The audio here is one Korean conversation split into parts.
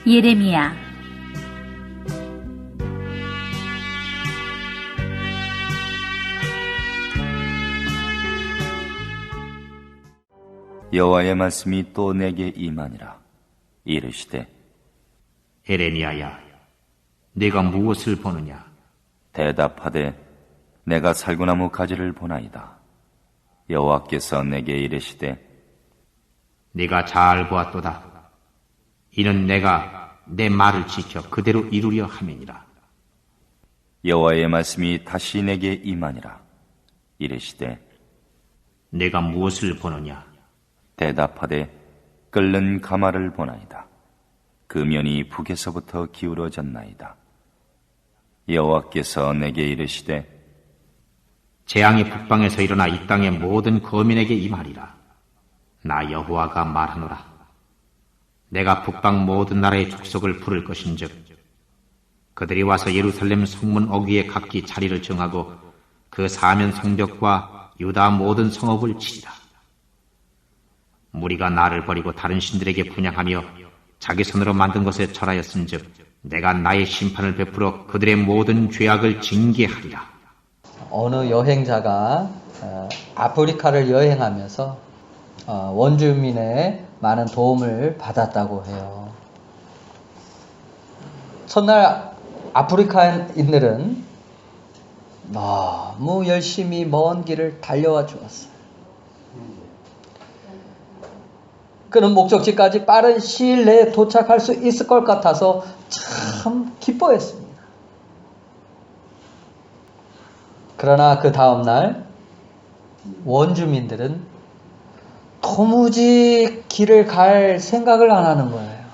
예레미야 여호와의 말씀이 또 내게 임하니라. 이르시되 예레미야야, 네가 무엇을 보느냐? 대답하되 내가 살구나무 가지를 보나이다. 여호와께서 내게 이르시되 네가 잘 보았도다. 이는 내가 내 말을 지켜 그대로 이루려 함이니라. 여호와의 말씀이 다시 내게 임하니라. 이르시되 네가 무엇을 보느냐? 대답하되 끓는 가마를 보나이다. 그 면이 북에서부터 기울어졌나이다. 여호와께서 내게 이르시되 재앙이 북방에서 일어나 이 땅의 모든 거민에게 임하리라. 나 여호와가 말하노라. 내가 북방 모든 나라의 족속을 부를 것인즉 그들이 와서 예루살렘 성문 어귀에 각기 자리를 정하고 그 사면 성벽과 유다 모든 성읍을 치리라. 무리가 나를 버리고 다른 신들에게 분향하며 자기 손으로 만든 것에 절하였은즉 내가 나의 심판을 베풀어 그들의 모든 죄악을 징계하리라. 어느 여행자가 아프리카를 여행하면서 원주민의 많은 도움을 받았다고 해요. 첫날 아프리카인들은 너무 열심히 먼 길을 달려와 주었어요. 그는 목적지까지 빠른 시일 내에 도착할 수 있을 것 같아서 참 기뻐했습니다. 그러나 그 다음날 원주민들은 도무지 길을 갈 생각을 안 하는 거예요.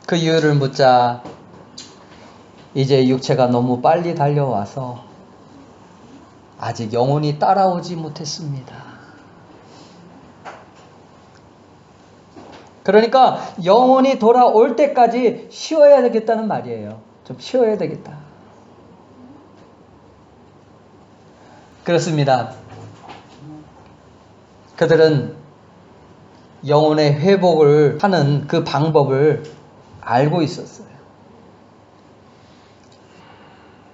그 이유를 묻자 이제 육체가 너무 빨리 달려와서 아직 영혼이 따라오지 못했습니다. 그러니까 영혼이 돌아올 때까지 쉬어야 되겠다는 말이에요. 좀 쉬어야 되겠다. 그렇습니다. 그들은 영혼의 회복을 하는 그 방법을 알고 있었어요.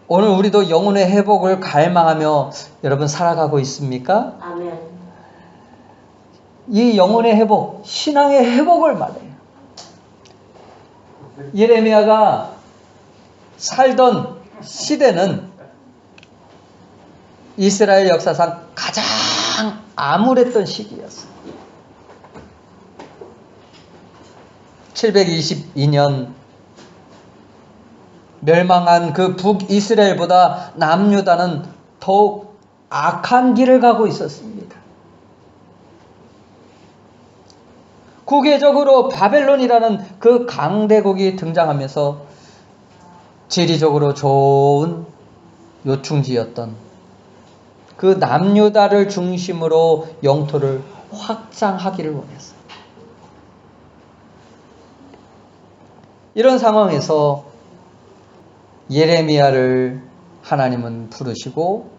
오늘 우리도 영혼의 회복을 갈망하며 여러분 살아가고 있습니까? 아멘. 이 영혼의 회복, 신앙의 회복을 말해요. 예레미야가 살던 시대는 이스라엘 역사상 가장 암울했던 시기였어요. 722년 멸망한 그 북이스라엘보다 남유다는 더욱 악한 길을 가고 있었습니다. 국외적으로 바벨론이라는 그 강대국이 등장하면서 지리적으로 좋은 요충지였던 그 남유다를 중심으로 영토를 확장하기를 원했어요. 이런 상황에서 예레미야를 하나님은 부르시고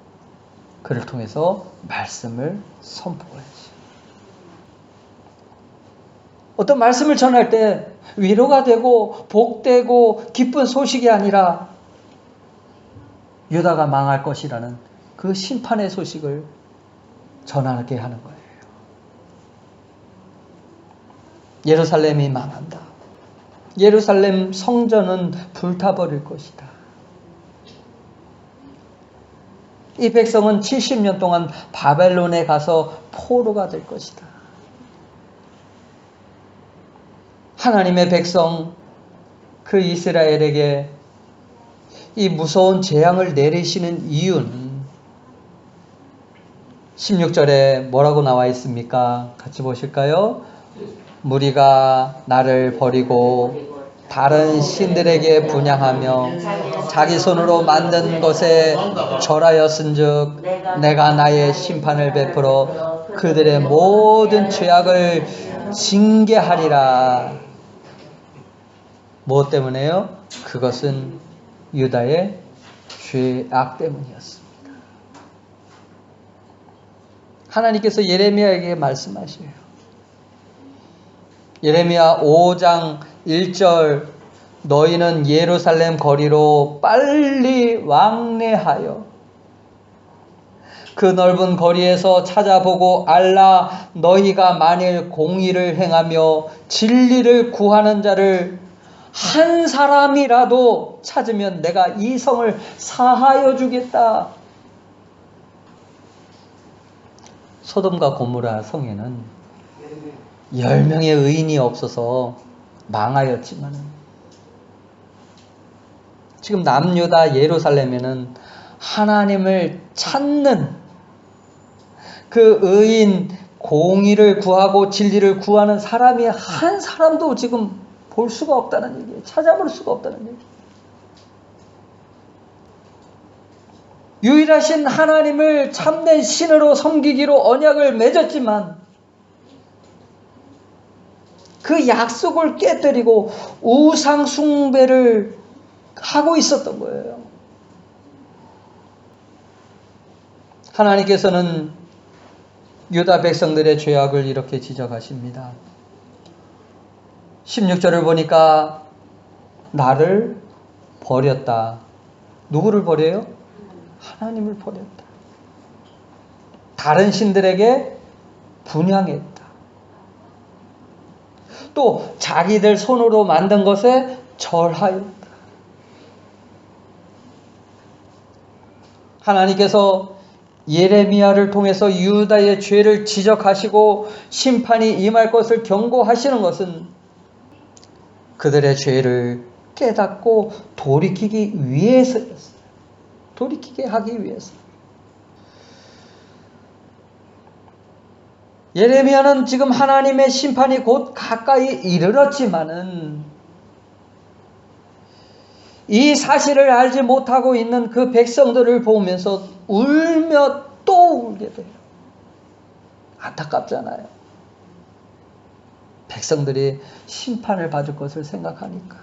그를 통해서 말씀을 선포하시죠. 어떤 말씀을 전할 때 위로가 되고 복되고 기쁜 소식이 아니라 유다가 망할 것이라는 그 심판의 소식을 전하게 하는 거예요. 예루살렘이 망한다. 예루살렘 성전은 불타버릴 것이다. 이 백성은 70년 동안 바벨론에 가서 포로가 될 것이다. 하나님의 백성 그 이스라엘에게 이 무서운 재앙을 내리시는 이유는 16절에 뭐라고 나와 있습니까? 같이 보실까요? 무리가 나를 버리고 다른 신들에게 분향하며 자기 손으로 만든 것에 절하였은즉 내가 나의 심판을 베풀어 그들의 모든 죄악을 징계하리라. 무엇 때문에요? 그것은 유다의 죄악 때문이었습니다. 하나님께서 예레미야에게 말씀하셔요. 예레미야 5장 1절 너희는 예루살렘 거리로 빨리 왕래하여 그 넓은 거리에서 찾아보고 알라 너희가 만일 공의를 행하며 진리를 구하는 자를 한 사람이라도 찾으면 내가 이 성을 사하여 주겠다. 소돔과 고모라 성에는 10명의 의인이 없어서 망하였지만 지금 남유다 예루살렘에는 하나님을 찾는 그 의인, 공의를 구하고 진리를 구하는 사람이 한 사람도 지금 볼 수가 없다는 얘기예요. 찾아볼 수가 없다는 얘기예요. 유일하신 하나님을 참된 신으로 섬기기로 언약을 맺었지만 그 약속을 깨뜨리고 우상 숭배를 하고 있었던 거예요. 하나님께서는 유다 백성들의 죄악을 이렇게 지적하십니다. 16절을 보니까 나를 버렸다. 누구를 버려요? 하나님을 버렸다. 다른 신들에게 분향했다. 또 자기들 손으로 만든 것에 절하였다. 하나님께서 예레미야를 통해서 유다의 죄를 지적하시고 심판이 임할 것을 경고하시는 것은 그들의 죄를 깨닫고 돌이키기 위해서였어요. 돌이키게 하기 위해서. 예레미야는 지금 하나님의 심판이 곧 가까이 이르렀지만은 이 사실을 알지 못하고 있는 그 백성들을 보면서 울며 또 울게 돼요. 안타깝잖아요. 백성들이 심판을 받을 것을 생각하니까.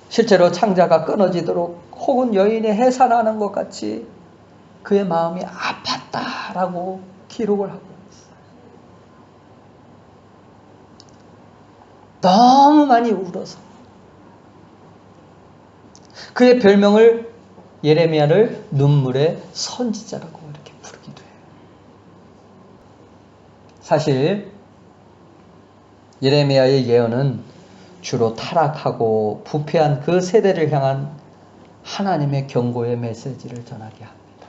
실제로 창자가 끊어지도록 혹은 여인이 해산하는 것 같이 그의 마음이 아팠다라고 기록을 하고 있어요. 너무 많이 울어서. 그의 별명을 예레미야를 눈물의 선지자라고 이렇게 부르기도 해요. 사실 예레미야의 예언은 주로 타락하고 부패한 그 세대를 향한 하나님의 경고의 메시지를 전하게 합니다.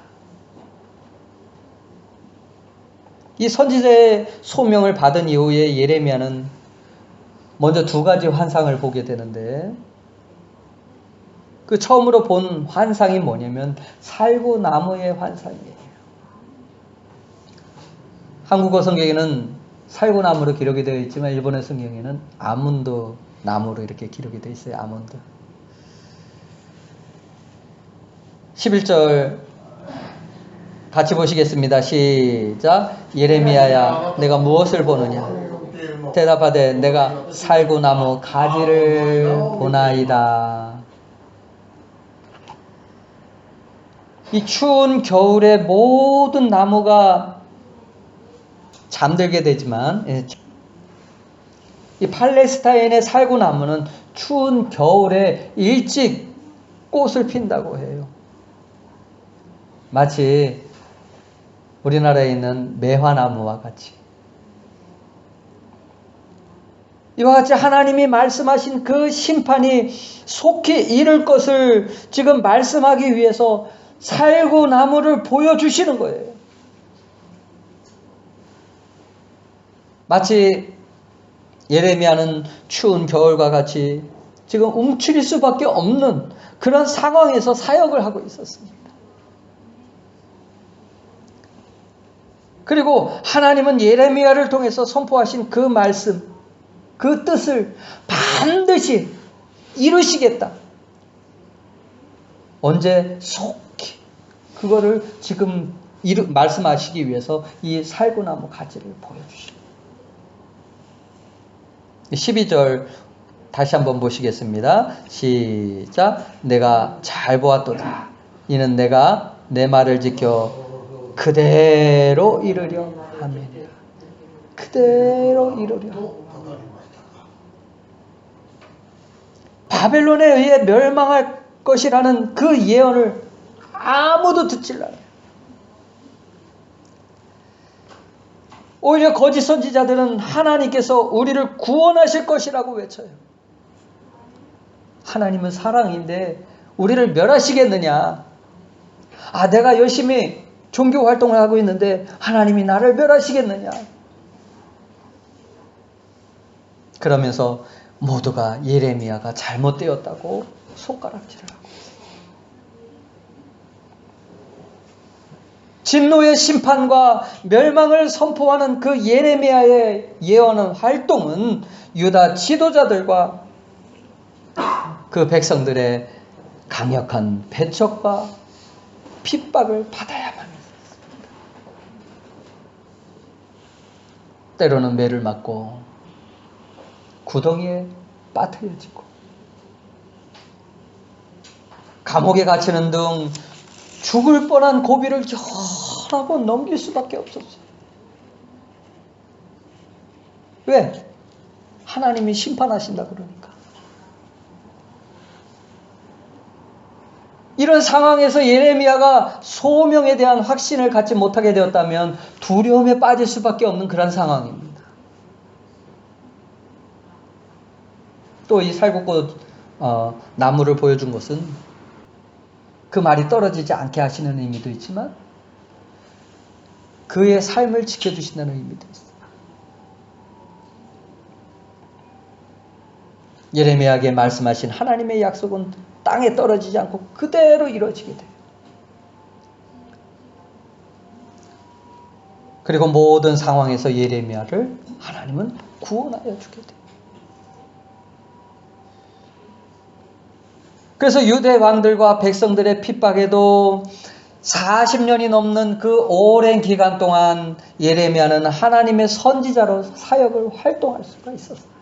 이 선지자의 소명을 받은 이후에 예레미야는 먼저 두 가지 환상을 보게 되는데 그 처음으로 본 환상이 뭐냐면 살구나무의 환상이에요. 한국어 성경에는 살구나무로 기록이 되어 있지만 일본의 성경에는 아몬드 나무로 이렇게 기록이 되어 있어요. 아몬드. 11절 같이 보시겠습니다. 시작. 예레미야야 내가 무엇을 보느냐? 대답하되 내가 살구나무 가지를 보나이다. 이 추운 겨울에 모든 나무가 잠들게 되지만 이 팔레스타인의 살구나무는 추운 겨울에 일찍 꽃을 핀다고 해요. 마치 우리나라에 있는 매화나무와 같이. 이와 같이 하나님이 말씀하신 그 심판이 속히 이를 것을 지금 말씀하기 위해서 살구나무를 보여주시는 거예요. 마치 예레미야는 추운 겨울과 같이 지금 움츠릴 수밖에 없는 그런 상황에서 사역을 하고 있었습니다. 그리고 하나님은 예레미야를 통해서 선포하신 그 말씀, 그 뜻을 반드시 이루시겠다. 언제? 속히. 그거를 지금 말씀하시기 위해서 이 살구나무 가지를 보여주십니다. 12절 다시 한번 보시겠습니다. 시작. 내가 잘 보았도다. 이는 내가 내 말을 지켜 그대로 이루려 함이니라. 그대로 이루려. 바벨론에 의해 멸망할 것이라는 그 예언을 아무도 듣질 않아요. 오히려 거짓 선지자들은 하나님께서 우리를 구원하실 것이라고 외쳐요. 하나님은 사랑인데 우리를 멸하시겠느냐? 아, 내가 열심히 종교 활동을 하고 있는데 하나님이 나를 멸하시겠느냐? 그러면서 모두가 예레미야가 잘못되었다고 손가락질을 하고 있어요. 진노의 심판과 멸망을 선포하는 그 예레미야의 예언은 활동은 유다 지도자들과 그 백성들의 강력한 배척과 핍박을 받아야만 했습니다. 때로는 매를 맞고 구덩이에 빠뜨려지고 감옥에 갇히는 등 죽을 뻔한 고비를 여러 번 넘길 수밖에 없었어요. 왜? 하나님이 심판하신다 그러니까. 이런 상황에서 예레미야가 소명에 대한 확신을 갖지 못하게 되었다면 두려움에 빠질 수밖에 없는 그런 상황입니다. 또 이 살구꽃 나무를 보여준 것은 그 말이 떨어지지 않게 하시는 의미도 있지만 그의 삶을 지켜주신다는 의미도 있습니다. 예레미야에게 말씀하신 하나님의 약속은 땅에 떨어지지 않고 그대로 이루어지게 돼요. 그리고 모든 상황에서 예레미야를 하나님은 구원하여 주게 돼요. 그래서 유대 왕들과 백성들의 핍박에도 40년이 넘는 그 오랜 기간 동안 예레미야는 하나님의 선지자로 사역을 활동할 수가 있었어요.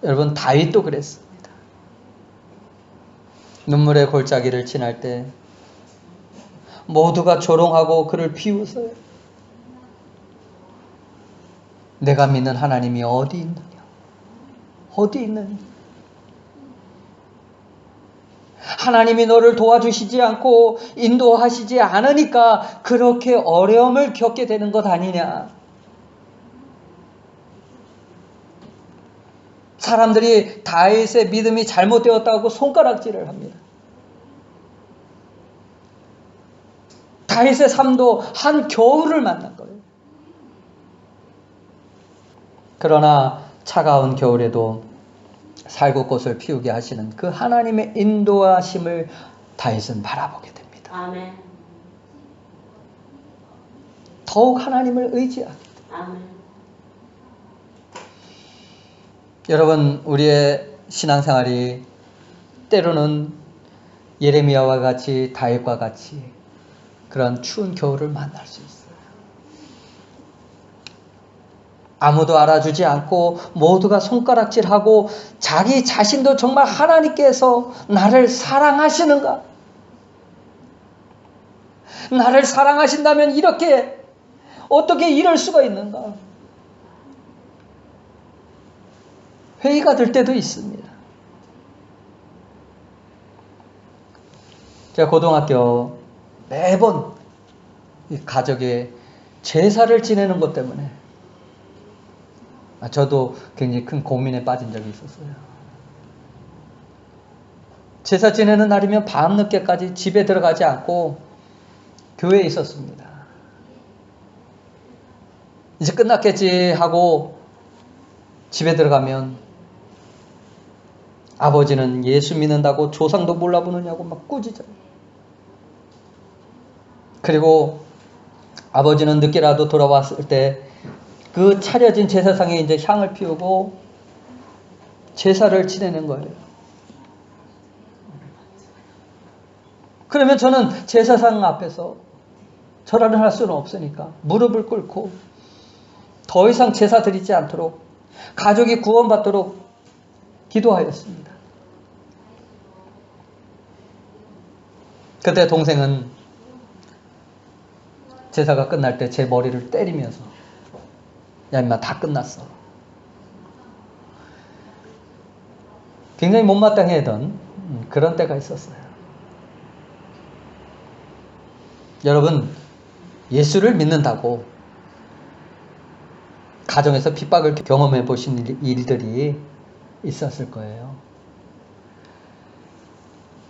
여러분, 다윗도 그랬습니다. 눈물의 골짜기를 지날 때 모두가 조롱하고 그를 비웃어요. 내가 믿는 하나님이 어디 있느냐? 어디 있느냐? 하나님이 너를 도와주시지 않고 인도하시지 않으니까 그렇게 어려움을 겪게 되는 것 아니냐? 사람들이 다윗의 믿음이 잘못되었다고 손가락질을 합니다. 다윗의 삶도 한 겨울을 만난 거예요. 그러나 차가운 겨울에도 살구꽃을 피우게 하시는 그 하나님의 인도하심을 다윗은 바라보게 됩니다. 아멘. 더욱 하나님을 의지하게 됩니다. 아멘. 여러분, 우리의 신앙생활이 때로는 예레미야와 같이 다윗과 같이 그런 추운 겨울을 만날 수 있어요. 아무도 알아주지 않고 모두가 손가락질하고 자기 자신도 정말 하나님께서 나를 사랑하시는가? 나를 사랑하신다면 이렇게 어떻게 이럴 수가 있는가? 회의가 될 때도 있습니다. 제가 고등학교 매번 가족의 제사를 지내는 것 때문에 저도 굉장히 큰 고민에 빠진 적이 있었어요. 제사 지내는 날이면 밤늦게까지 집에 들어가지 않고 교회에 있었습니다. 이제 끝났겠지 하고 집에 들어가면 아버지는 예수 믿는다고 조상도 몰라보느냐고 막 꾸짖어요. 그리고 아버지는 늦게라도 돌아왔을 때 그 차려진 제사상에 이제 향을 피우고 제사를 지내는 거예요. 그러면 저는 제사상 앞에서 절하를 할 수는 없으니까 무릎을 꿇고 더 이상 제사 드리지 않도록 가족이 구원받도록 기도하였습니다. 그때 동생은 제사가 끝날 때 제 머리를 때리면서 야 임마 다 끝났어. 굉장히 못마땅해하던 그런 때가 있었어요. 여러분, 예수를 믿는다고 가정에서 핍박을 경험해 보신 일들이 있었을 거예요.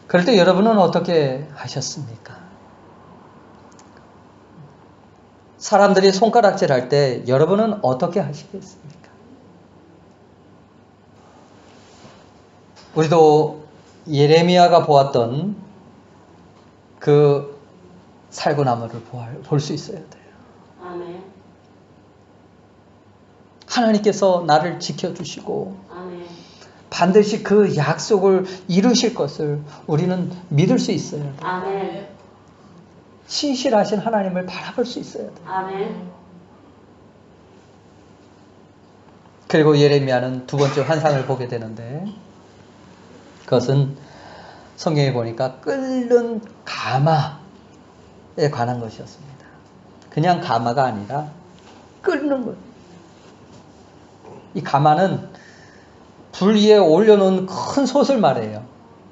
그럴 때 여러분은 어떻게 하셨습니까? 사람들이 손가락질 할 때 여러분은 어떻게 하시겠습니까? 우리도 예레미야가 보았던 그 살구나무를 볼 수 있어야 돼요. 아멘. 하나님께서 나를 지켜주시고 아멘. 반드시 그 약속을 이루실 것을 우리는 믿을 수 있어야 돼요. 아멘. 신실하신 하나님을 바라볼 수 있어야 돼요. 아멘. 그리고 예레미야는 두 번째 환상을 보게 되는데 그것은 성경에 보니까 끓는 가마에 관한 것이었습니다. 그냥 가마가 아니라 끓는 것. 이 가마는 불 위에 올려놓은 큰 솥을 말해요.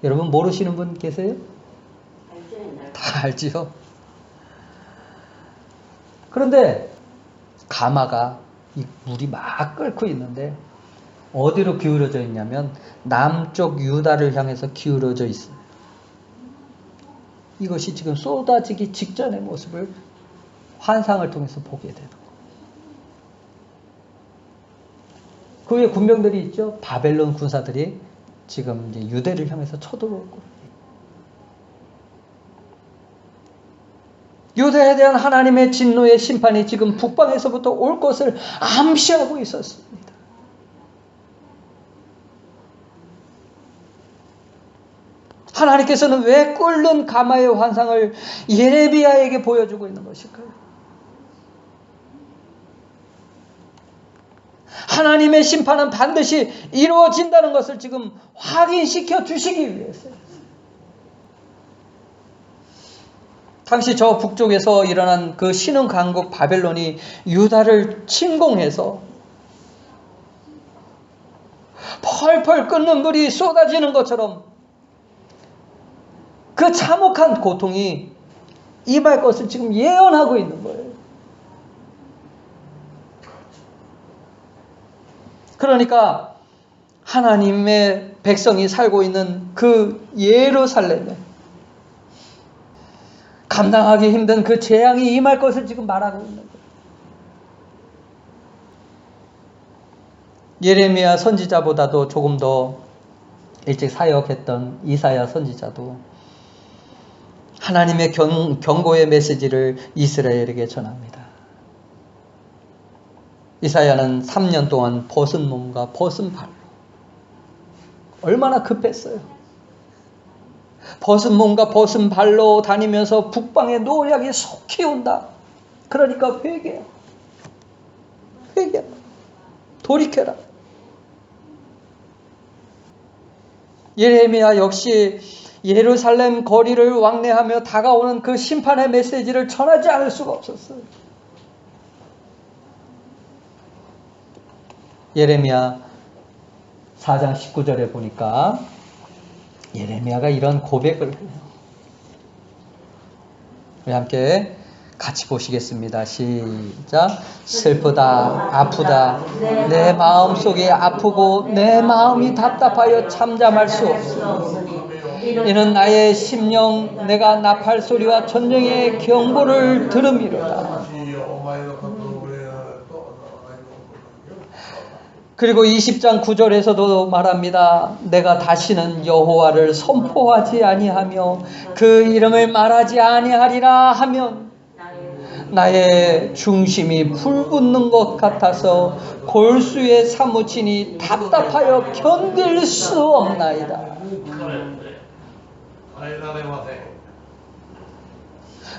여러분 모르시는 분 계세요? 다 알지요? 그런데 가마가 이 물이 막 끓고 있는데 어디로 기울어져 있냐면 남쪽 유다를 향해서 기울어져 있어요. 이것이 지금 쏟아지기 직전의 모습을 환상을 통해서 보게 되는 거예요. 그 위에 군병들이 있죠. 바벨론 군사들이 지금 이제 유대를 향해서 쳐들어오고 유대에 대한 하나님의 진노의 심판이 지금 북방에서부터 올 것을 암시하고 있었습니다. 하나님께서는 왜 끓는 가마의 환상을 예레미야에게 보여주고 있는 것일까요? 하나님의 심판은 반드시 이루어진다는 것을 지금 확인시켜 주시기 위해서요. 당시 저 북쪽에서 일어난 그 신흥 강국 바벨론이 유다를 침공해서 펄펄 끓는 물이 쏟아지는 것처럼 그 참혹한 고통이 임할 것을 지금 예언하고 있는 거예요. 그러니까 하나님의 백성이 살고 있는 그 예루살렘에 감당하기 힘든 그 재앙이 임할 것을 지금 말하고 있는 거예요. 예레미야 선지자보다도 조금 더 일찍 사역했던 이사야 선지자도 하나님의 경고의 메시지를 이스라엘에게 전합니다. 이사야는 3년 동안 벗은 몸과 벗은 발로 얼마나 급했어요. 벗은 몸과 벗은 발로 다니면서 북방의 노략이 속히 온다. 그러니까 회개해. 돌이켜라. 예레미야 역시 예루살렘 거리를 왕래하며 다가오는 그 심판의 메시지를 전하지 않을 수가 없었어요. 예레미야 4장 19절에 보니까 예레미야가 이런 고백을 해요. 우리 함께 같이 보시겠습니다. 시작. 슬프다, 아프다. 내 마음속이 아프고 내 마음이 답답하여 잠잠할 수 없으니 이는 나의 심령 내가 나팔 소리와 전쟁의 경보를 들음이로다. 그리고 20장 9절에서도 말합니다. 내가 다시는 여호와를 선포하지 아니하며 그 이름을 말하지 아니하리라 하면 나의 중심이 불붙는 것 같아서 골수에 사무치니 답답하여 견딜 수 없나이다.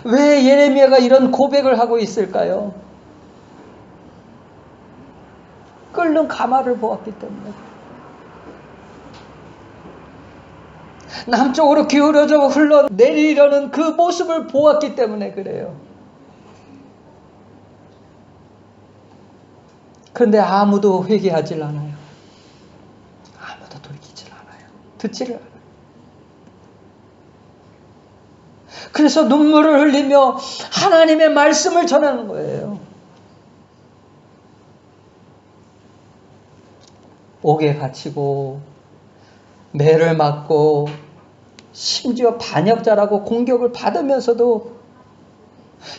왜 예레미야가 이런 고백을 하고 있을까요? 끓는 가마를 보았기 때문에. 남쪽으로 기울어져 흘러내리려는 그 모습을 보았기 때문에 그래요. 그런데 아무도 회개하질 않아요. 아무도 돌이키질 않아요. 듣지를 않아요. 그래서 눈물을 흘리며 하나님의 말씀을 전하는 거예요. 옥에 갇히고 매를 맞고 심지어 반역자라고 공격을 받으면서도,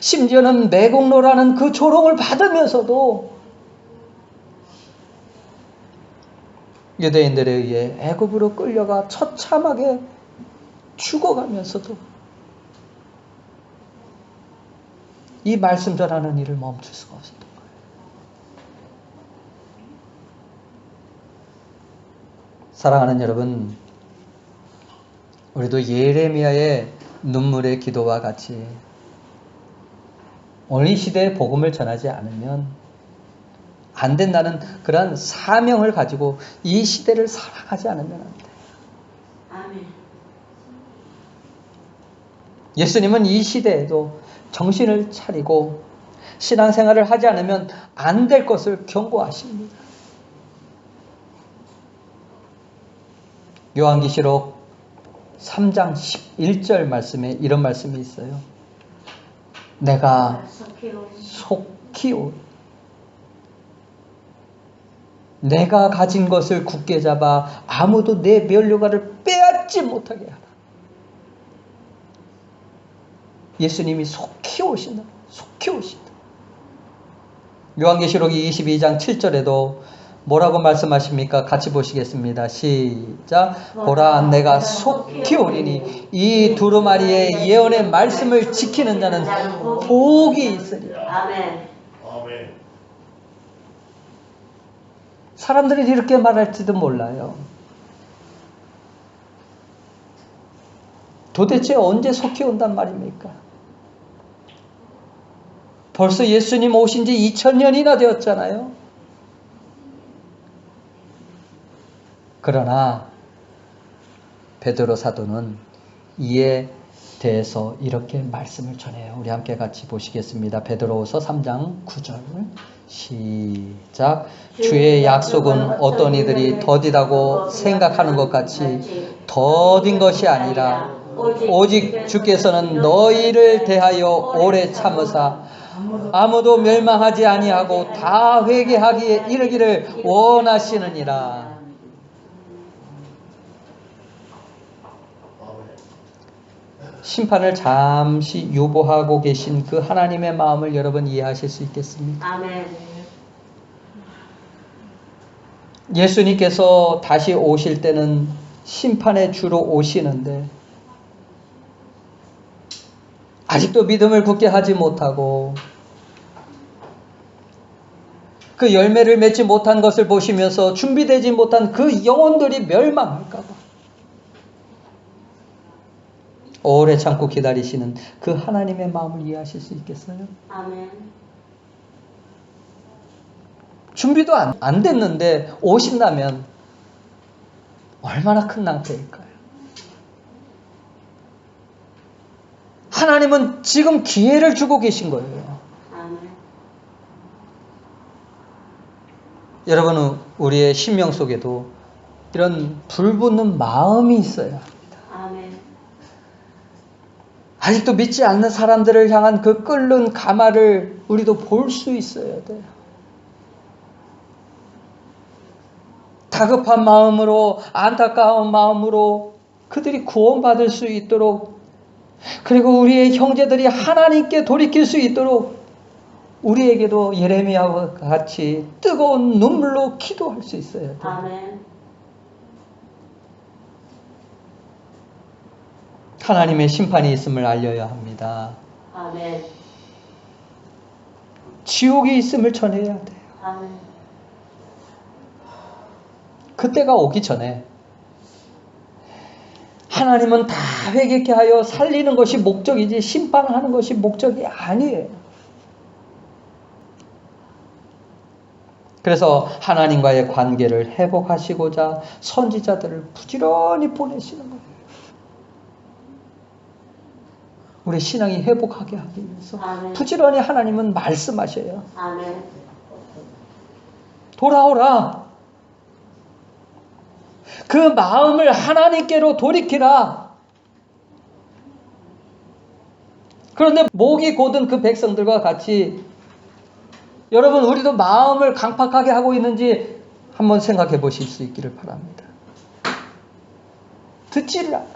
심지어는 매국노라는 그 조롱을 받으면서도 유대인들에 의해 애굽으로 끌려가 처참하게 죽어가면서도 이 말씀 전하는 일을 멈출 수가 없었던 거예요. 사랑하는 여러분, 우리도 예레미야의 눈물의 기도와 같이 오늘 이 시대에 복음을 전하지 않으면 안 된다는 그런 사명을 가지고 이 시대를 살아가지 않으면 안 돼요. 아멘. 예수님은 이 시대에도 정신을 차리고 신앙생활을 하지 않으면 안 될 것을 경고하십니다. 요한계시록 3장 11절 말씀에 이런 말씀이 있어요. 내가 속히 올 내가 가진 것을 굳게 잡아 아무도 내 면류관을 빼앗지 못하게 하라. 예수님이 속히 오신다. 속히 오신다. 요한계시록 22장 7절에도 뭐라고 말씀하십니까? 같이 보시겠습니다. 시작. 보라, 내가 속히 오리니 이 두루마리의 예언의 말씀을 지키는 자는 복이 있으리라. 아멘. 사람들이 이렇게 말할지도 몰라요. 도대체 언제 속히 온단 말입니까? 벌써 예수님 오신 지 2000년이나 되었잖아요. 그러나 베드로 사도는 이에 대해서 이렇게 말씀을 전해요. 우리 함께 같이 보시겠습니다. 베드로후서 3장 9절 시작. 주의 약속은 어떤 이들이 더디다고 생각하는 것 같이 더딘 것이 아니라 오직 주께서는 너희를 대하여 오래 참으사 아무도 멸망하지 아니하고 다 회개하기에 이르기를 원하시느니라. 심판을 잠시 유보하고 계신 그 하나님의 마음을 여러분 이해하실 수 있겠습니까? 아멘. 예수님께서 다시 오실 때는 심판의 주로 오시는데 아직도 믿음을 굳게 하지 못하고 그 열매를 맺지 못한 것을 보시면서 준비되지 못한 그 영혼들이 멸망할까 봐 오래 참고 기다리시는 그 하나님의 마음을 이해하실 수 있겠어요? 아멘. 준비도 안 됐는데 오신다면 얼마나 큰 낭패일까요? 하나님은 지금 기회를 주고 계신 거예요. 아멘. 여러분은 우리의 심령 속에도 이런 불붙는 마음이 있어야 합니다. 아멘. 아직도 믿지 않는 사람들을 향한 그 끓는 가마를 우리도 볼 수 있어야 돼요. 다급한 마음으로, 안타까운 마음으로 그들이 구원받을 수 있도록, 그리고 우리의 형제들이 하나님께 돌이킬 수 있도록 우리에게도 예레미야와 같이 뜨거운 눈물로 기도할 수 있어야 돼요. 아멘. 하나님의 심판이 있음을 알려야 합니다. 아멘. 지옥이 있음을 전해야 돼요. 아멘. 그때가 오기 전에 하나님은 다 회개케 하여 살리는 것이 목적이지 심판하는 것이 목적이 아니에요. 그래서 하나님과의 관계를 회복하시고자 선지자들을 부지런히 보내시는 거예요. 우리 신앙이 회복하게 하기 위해서 아멘. 부지런히 하나님은 말씀하셔요. 아멘. 돌아오라. 그 마음을 하나님께로 돌이키라. 그런데 목이 곧은 그 백성들과 같이 여러분 우리도 마음을 강팍하게 하고 있는지 한번 생각해 보실 수 있기를 바랍니다. 듣지를 않아.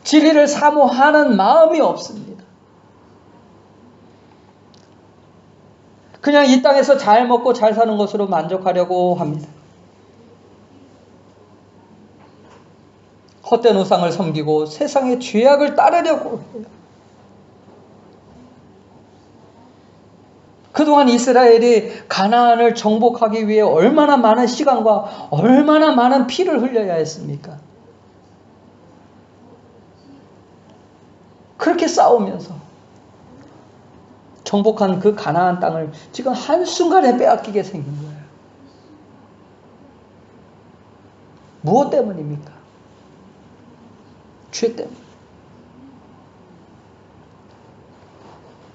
진리를 사모하는 마음이 없습니다. 그냥 이 땅에서 잘 먹고 잘 사는 것으로 만족하려고 합니다. 헛된 우상을 섬기고 세상의 죄악을 따르려고 해요. 그동안 이스라엘이 가나안을 정복하기 위해 얼마나 많은 시간과 얼마나 많은 피를 흘려야 했습니까? 그렇게 싸우면서 정복한 그 가나안 땅을 지금 한순간에 빼앗기게 생긴 거예요. 무엇 때문입니까? 죄 때문에.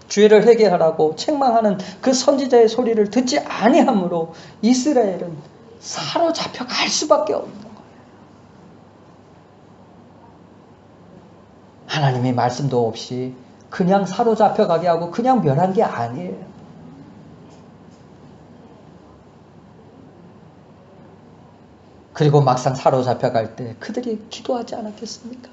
죄를 회개하라고 책망하는 그 선지자의 소리를 듣지 아니함으로 이스라엘은 사로잡혀 갈 수밖에 없는 거예요. 하나님의 말씀도 없이 그냥 사로잡혀 가게 하고 그냥 멸한 게 아니에요. 그리고 막상 사로잡혀 갈 때 그들이 기도하지 않았겠습니까?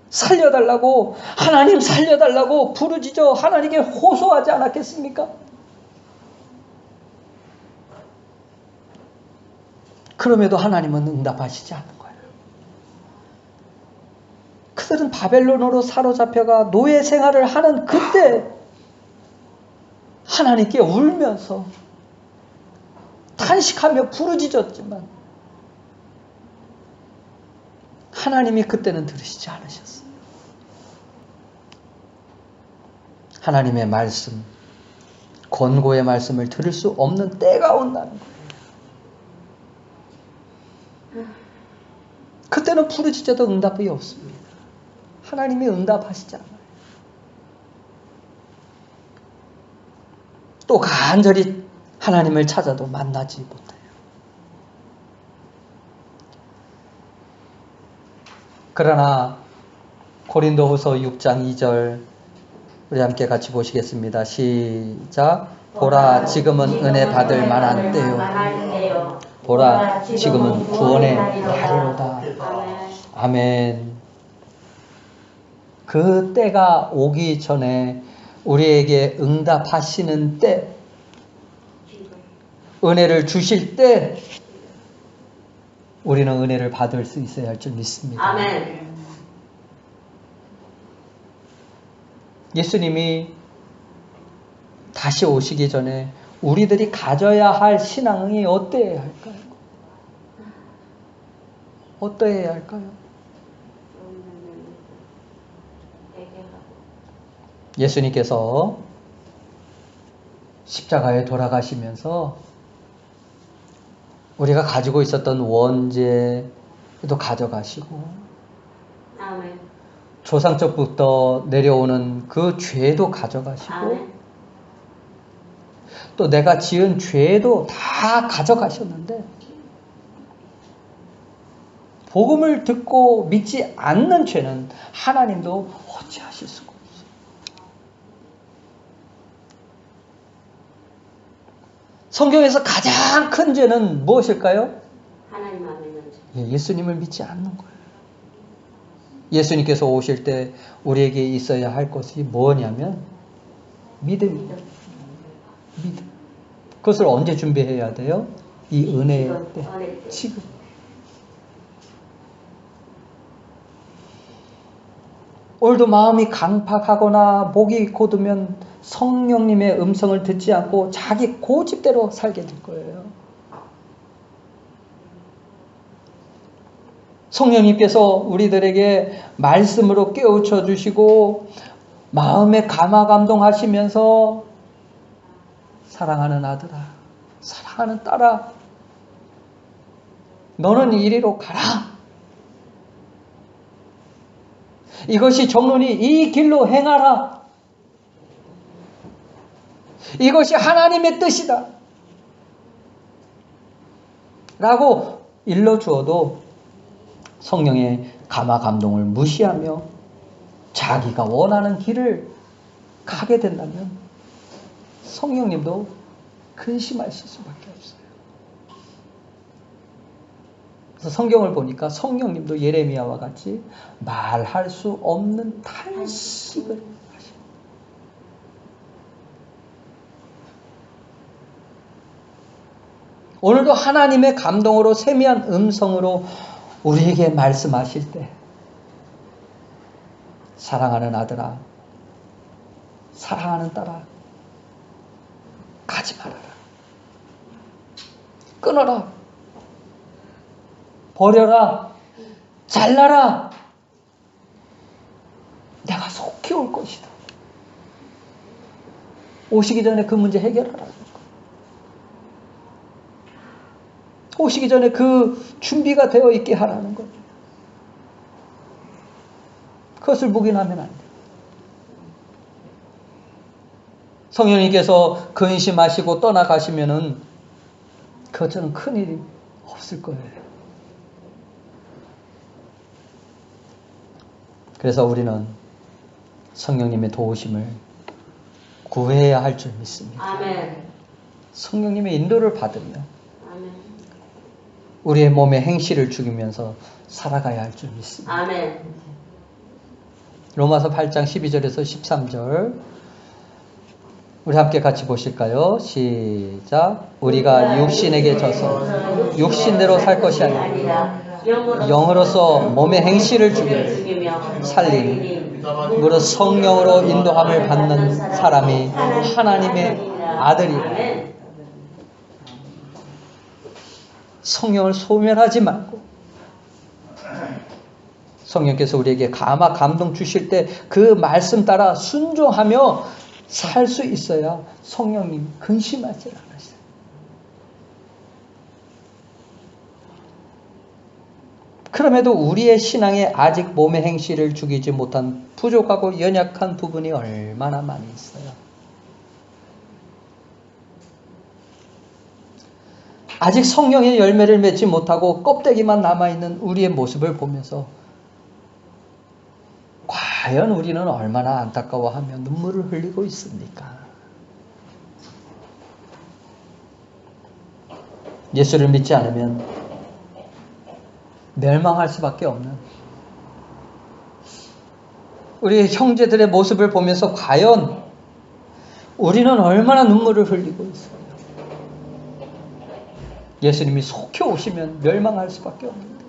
살려달라고, 하나님 살려달라고 부르짖어 하나님께 호소하지 않았겠습니까? 그럼에도 하나님은 응답하시지 않는 거예요. 그들은 바벨론으로 사로잡혀가 노예 생활을 하는 그때 하나님께 울면서 탄식하며 부르짖었지만 하나님이 그때는 들으시지 않으셨어요. 하나님의 말씀, 권고의 말씀을 들을 수 없는 때가 온다는 거예요. 그때는 부르짖어도 응답이 없습니다. 하나님이 응답하시지 않아요. 또 간절히 하나님을 찾아도 만나지 못해요. 그러나 고린도후서 6장 2절 우리 함께 같이 보시겠습니다. 시작. 보라 지금은 은혜 받을 만한 때요. 보라 지금은 구원의 날이로다. 아멘. 그 때가 오기 전에 우리에게 응답하시는 때, 은혜를 주실 때 우리는 은혜를 받을 수 있어야 할 줄 믿습니다. 아멘. 예수님이 다시 오시기 전에 우리들이 가져야 할 신앙이 어때야 할까요? 어때야 할까요? 예수님께서 십자가에 돌아가시면서 우리가 가지고 있었던 원죄도 가져가시고 아멘. 조상적부터 내려오는 그 죄도 가져가시고 아멘. 또 내가 지은 죄도 다 가져가셨는데 복음을 듣고 믿지 않는 죄는 하나님도 어찌하실 수가 없어요. 성경에서 가장 큰 죄는 무엇일까요? 하나님 안 믿는 죄. 예수님을 믿지 않는 거예요. 예수님께서 오실 때 우리에게 있어야 할 것이 뭐냐면 믿음입니다. 믿음. 그것을 언제 준비해야 돼요? 이 은혜의 때. 지금. 오늘도 마음이 강팍하거나 목이 곧으면 성령님의 음성을 듣지 않고 자기 고집대로 살게 될 거예요. 성령님께서 우리들에게 말씀으로 깨우쳐 주시고 마음에 감화감동하시면서 사랑하는 아들아, 사랑하는 딸아, 너는 이리로 가라. 이것이 정론이 이 길로 행하라. 이것이 하나님의 뜻이다. 라고 일러주어도 성령의 감화 감동을 무시하며 자기가 원하는 길을 가게 된다면 성령님도 근심하실 수밖에 없어요. 그래서 성경을 보니까 성령님도 예레미야와 같이 말할 수 없는 탄식을 하십니다. 오늘도 하나님의 감동으로 세미한 음성으로 우리에게 말씀하실 때 사랑하는 아들아, 사랑하는 딸아, 가지 말아라. 끊어라. 버려라. 잘라라. 내가 속히 올 것이다. 오시기 전에 그 문제 해결하라는 것. 오시기 전에 그 준비가 되어 있게 하라는 것. 그것을 묵인하면 안 돼. 성령님께서 근심하시고 떠나가시면은 그것처럼 큰일이 없을 거예요. 그래서 우리는 성령님의 도우심을 구해야 할 줄 믿습니다. 아멘. 성령님의 인도를 받으며 아멘. 우리의 몸의 행실을 죽이면서 살아가야 할 줄 믿습니다. 아멘. 로마서 8장 12절에서 13절 우리 함께 같이 보실까요? 시작. 우리가 육신에게 져서 육신대로 살 것이 아니라 영으로서 몸의 행실을 죽이며 살리니 무릇 성령으로 인도함을 받는 사람이 하나님의 아들이라. 성령을 소멸하지 말고 성령께서 우리에게 감화 감동 주실 때 그 말씀 따라 순종하며 살 수 있어야 성령님 근심하지 않으세요. 그럼에도 우리의 신앙에 아직 몸의 행실을 죽이지 못한 부족하고 연약한 부분이 얼마나 많이 있어요. 아직 성령의 열매를 맺지 못하고 껍데기만 남아있는 우리의 모습을 보면서 과연 우리는 얼마나 안타까워하며 눈물을 흘리고 있습니까? 예수를 믿지 않으면 멸망할 수밖에 없는 우리 형제들의 모습을 보면서 과연 우리는 얼마나 눈물을 흘리고 있어요. 예수님이 속히 오시면 멸망할 수밖에 없는데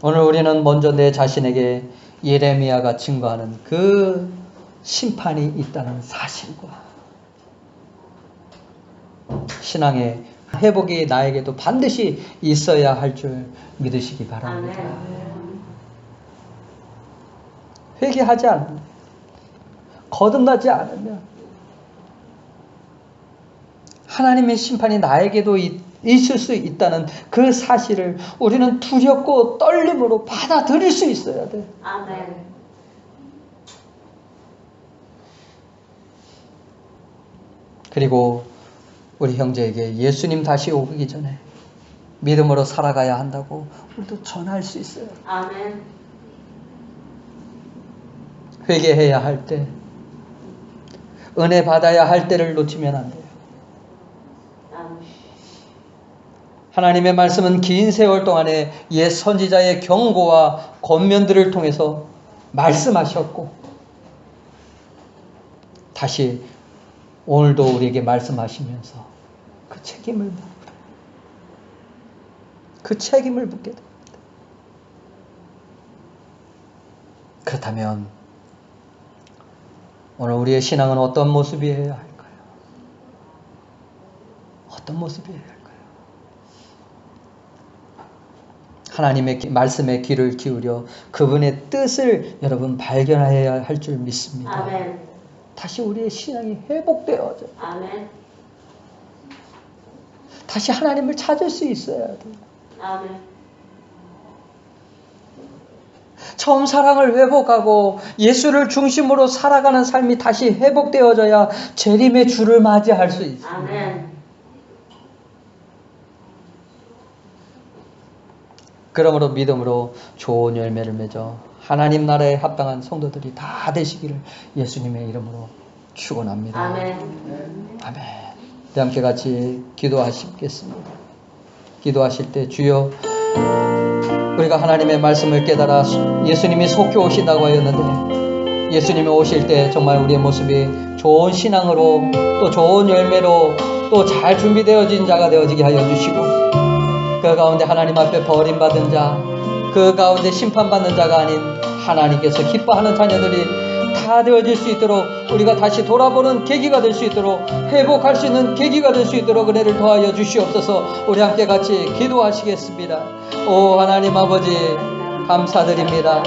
오늘 우리는 먼저 내 자신에게 예레미야가 증거하는 그 심판이 있다는 사실과 신앙의 회복이 나에게도 반드시 있어야 할 줄 믿으시기 바랍니다. 회개하지 않으면, 거듭나지 않으면 하나님의 심판이 나에게도 있을 수 있다는 그 사실을 우리는 두렵고 떨림으로 받아들일 수 있어야 돼. 아멘. 그리고 우리 형제에게 예수님 다시 오기 전에 믿음으로 살아가야 한다고 우리도 전할 수 있어요. 아멘. 회개해야 할 때, 은혜 받아야 할 때를 놓치면 안 돼요. 아멘. 하나님의 말씀은 긴 세월 동안에 옛 선지자의 경고와 권면들을 통해서 말씀하셨고 다시 오늘도 우리에게 말씀하시면서 그 책임을 묻게 됩니다. 그렇다면 오늘 우리의 신앙은 어떤 모습이어야 할까요? 어떤 모습이어야 할까요? 하나님의 말씀에 귀를 기울여 그분의 뜻을 여러분 발견해야 할 줄 믿습니다. 아멘. 다시 우리의 신앙이 회복되어져. 아멘. 다시 하나님을 찾을 수 있어야 돼요. 아멘. 처음 사랑을 회복하고 예수를 중심으로 살아가는 삶이 다시 회복되어져야 재림의 주를 맞이할 수 있습니다. 아멘. 그러므로 믿음으로 좋은 열매를 맺어 하나님 나라에 합당한 성도들이 다 되시기를 예수님의 이름으로 축원합니다. 아멘. 아멘. 네, 함께 같이 기도하시겠습니다. 기도하실 때 주여, 우리가 하나님의 말씀을 깨달아 예수님이 속히 오신다고 하였는데 예수님이 오실 때 정말 우리의 모습이 좋은 신앙으로 또 좋은 열매로 또 잘 준비되어진 자가 되어지게 하여 주시고, 그 가운데 하나님 앞에 버림받은 자, 그 가운데 심판받는 자가 아닌 하나님께서 기뻐하는 자녀들이 다 되어질 수 있도록, 우리가 다시 돌아보는 계기가 될 수 있도록, 회복할 수 있는 계기가 될 수 있도록 은혜를 더하여 주시옵소서. 우리 함께 같이 기도하시겠습니다. 오 하나님 아버지, 감사드립니다.